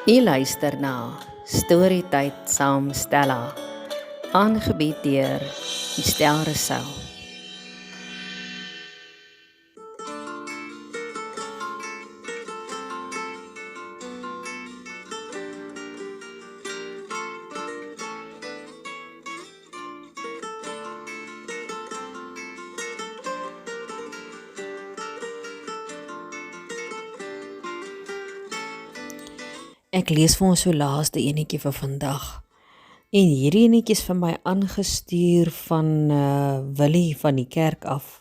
U luister na Storytyd saam Stella, aangebied deur Estel Rousseau. Ek lees vir ons so laaste enetjie vir vandag. En hierdie enetjie is vir my aangestuur van Willie van die kerk af.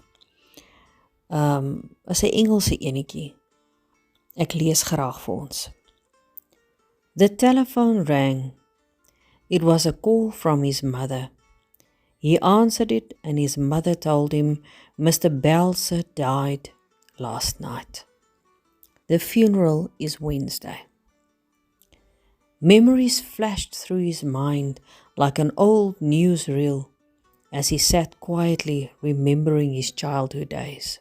Is 'n Engelse enetjie. Ek lees graag vir ons. The telephone rang. It was a call from his mother. He answered it and his mother told him Mr. Belser died last night. The funeral is Wednesday. Memories flashed through his mind like an old newsreel as he sat quietly remembering his childhood days.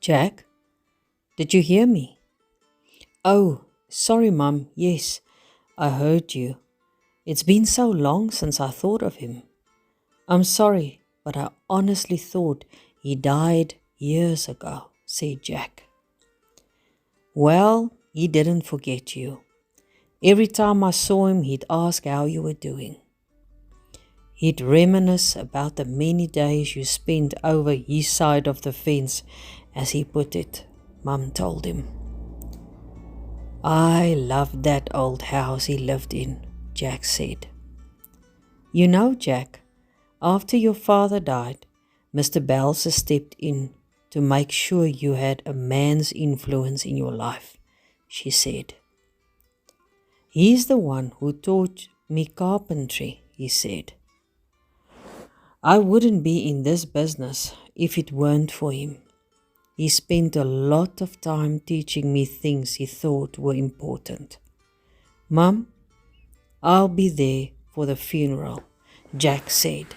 Jack, did you hear me? Oh, sorry, Mum. Yes, I heard you. It's been so long since I thought of him. I'm sorry, but I honestly thought he died years ago, said Jack. Well, he didn't forget you. Every time I saw him, he'd ask how you were doing. He'd reminisce about the many days you spent over his side of the fence, as he put it, Mum told him. I loved that old house he lived in, Jack said. You know, Jack, after your father died, Mr. Belser stepped in to make sure you had a man's influence in your life, she said. He's the one who taught me carpentry, he said. I wouldn't be in this business if it weren't for him. He spent a lot of time teaching me things he thought were important. Mum, I'll be there for the funeral, Jack said.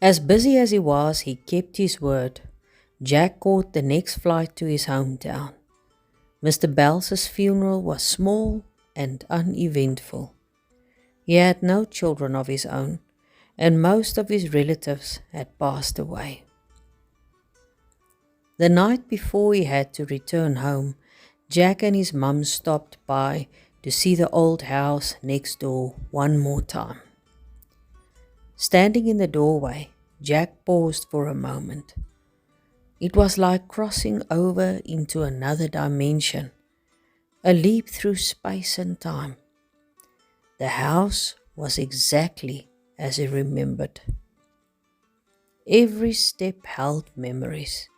As busy as he was, he kept his word. Jack caught the next flight to his hometown. Mr. Belser's funeral was small and uneventful. He had no children of his own, and most of his relatives had passed away. The night before he had to return home, Jack and his mum stopped by to see the old house next door one more time. Standing in the doorway, Jack paused for a moment. It was like crossing over into another dimension, a leap through space and time. The house was exactly as he remembered. Every step held memories,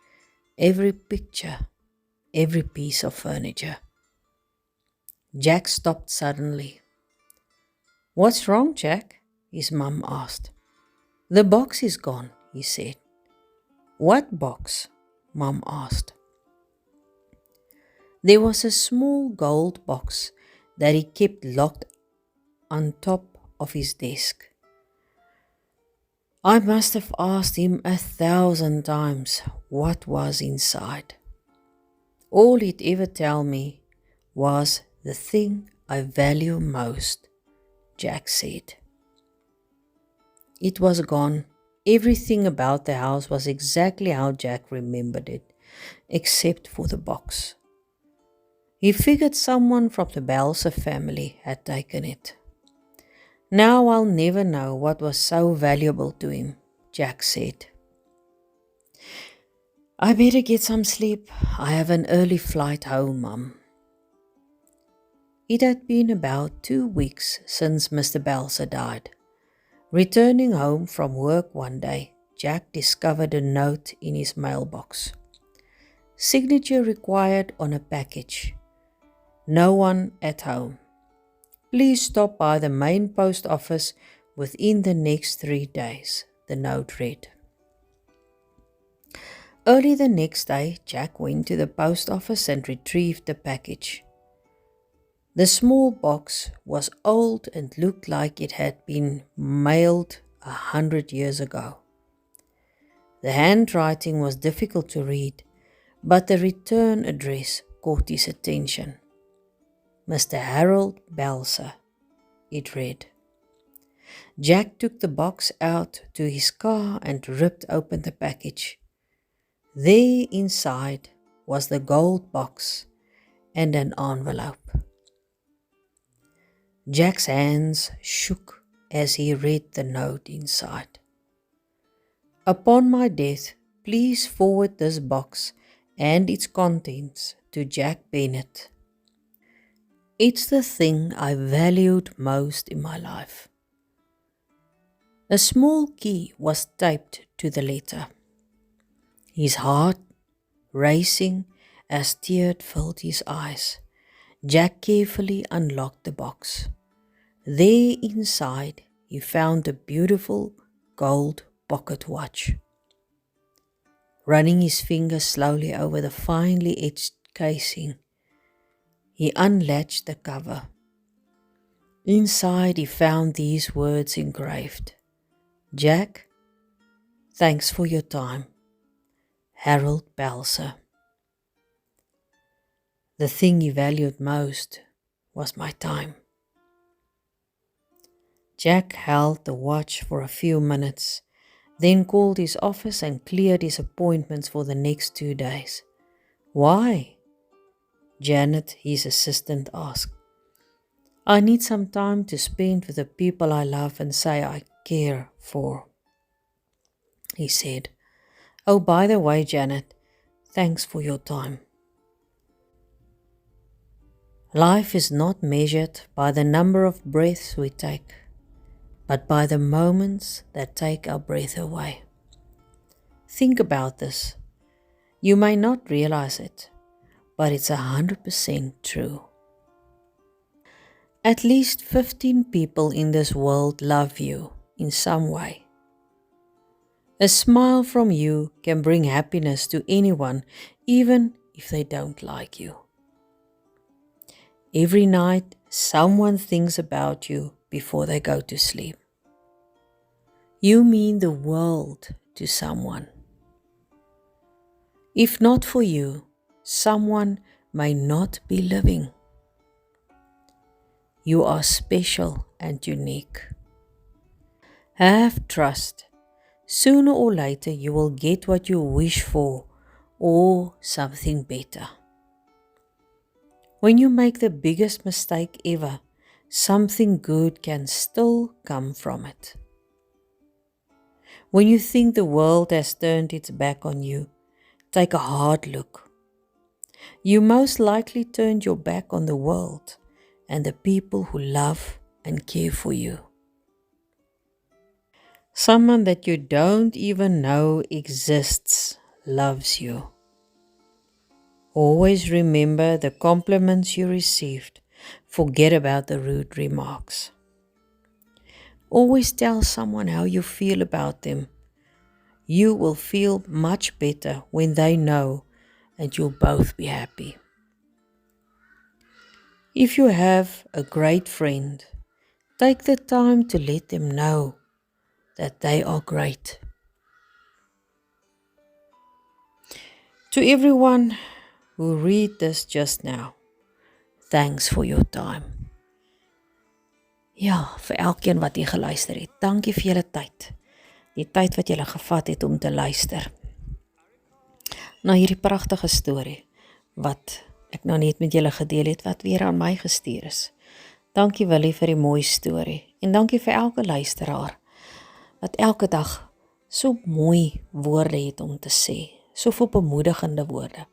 every picture, every piece of furniture. Jack stopped suddenly. What's wrong, Jack? His mum asked. The box is gone, he said. What box? Mum asked. There was a small gold box that he kept locked on top of his desk. I must have asked him 1,000 times what was inside. All he'd ever tell me was the thing I value most, Jack said. It was gone. Everything about the house was exactly how Jack remembered it, except for the box. He figured someone from the Belser family had taken it. Now I'll never know what was so valuable to him, Jack said. I better get some sleep. I have an early flight home, Mum. It had been about 2 weeks since Mr. Belser died. Returning home from work one day, Jack discovered a note in his mailbox. Signature required on a package. No one at home. Please stop by the main post office within the next 3 days, the note read. Early the next day, Jack went to the post office and retrieved the package. The small box was old and looked like it had been mailed 100 years ago. The handwriting was difficult to read, but the return address caught his attention. Mr. Harold Balser, it read. Jack took the box out to his car and ripped open the package. There inside was the gold box and an envelope. Jack's hands shook as he read the note inside. Upon my death, please forward this box and its contents to Jack Bennett. It's the thing I valued most in my life. A small key was taped to the letter. His heart racing as tears filled his eyes, Jack carefully unlocked the box. There inside he found a beautiful gold pocket watch. Running his fingers slowly over the finely etched casing, he unlatched the cover. Inside he found these words engraved. Jack, thanks for your time. Harold Balser. The thing he valued most was my time. Jack held the watch for a few minutes, then called his office and cleared his appointments for the next 2 days. Why? Janet, his assistant, asked. I need some time to spend with the people I love and say I care for, he said. Oh, by the way, Janet, thanks for your time. Life is not measured by the number of breaths we take, but by the moments that take our breath away. Think about this. You may not realize it, but it's 100% true. At least 15 people in this world love you in some way. A smile from you can bring happiness to anyone, even if they don't like you. Every night, someone thinks about you before they go to sleep. You mean the world to someone. If not for you, someone may not be living. You are special and unique. Have trust. Sooner or later you will get what you wish for or something better. When you make the biggest mistake ever, something good can still come from it. When you think the world has turned its back on you, take a hard look. You most likely turned your back on the world and the people who love and care for you. Someone that you don't even know exists loves you. Always remember the compliments you received. Forget about the rude remarks. Always tell someone how you feel about them. You will feel much better when they know, and you'll both be happy. If you have a great friend, take the time to let them know that they are great. To everyone who read this just now, thanks for your time. Ja, vir elkeen wat hier geluister het, dankie vir julle tyd. Die tyd wat julle gevat het om te luister. Na hierdie pragtige storie, wat ek nou net met julle gedeel het, wat weer aan my gestuur is. Dankie Willie vir die mooi storie, en dankie vir elke luisteraar, wat elke dag so mooi woorde het om te sê, soveel bemoedigende woorde,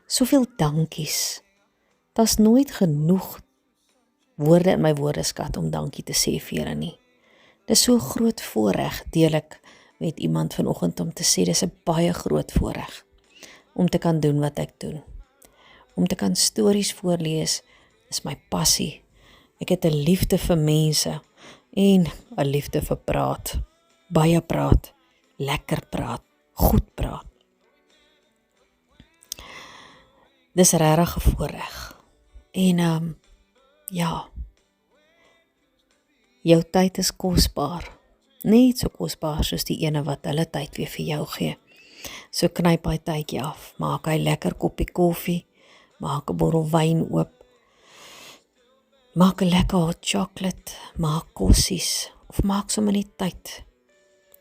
soveel dankies. Daar's nooit genoeg woorde in my woordeskat om dankie te sê vir julle nie. Dis so groot voorreg, deel ek met iemand vanoggend om te sê, dis 'n baie groot voorreg om te kan doen wat ek doen. Om te kan stories voorlees is my passie. Ek het 'n liefde vir mense en 'n liefde vir praat. Baie praat, lekker praat, goed praat. Dis regtig 'n voorreg. En ja, jou tyd is kosbaar. Net so kosbaar soos die ene wat hulle tyd weer vir jou gee. So knyp hy tydjie af, maak hy lekker koppie koffie, maak 'n bottel wyn oop, maak 'n lekker hot chocolate, maak kossies, of maak sommer net tyd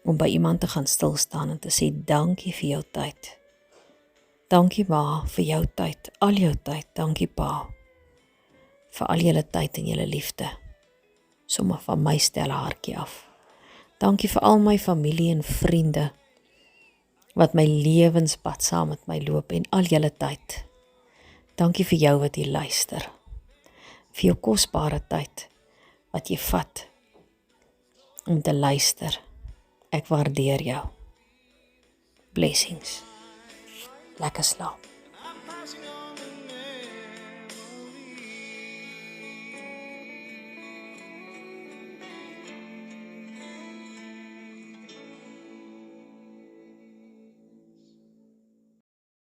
om by iemand te gaan stil staan en te sê dankie vir jou tyd. Dankie ma vir jou tyd, al jou tyd, dankie pa vir al julle tyd en julle liefde. Sommige van my Stella hartjie af. Dankie vir al my familie en vriende wat my lewenspad saam met my loop en al julle tyd. Dankie vir jou wat jy luister. Vir jou kosbare tyd wat jy vat om te luister. Ek waardeer jou. Blessings. Lekker slaap.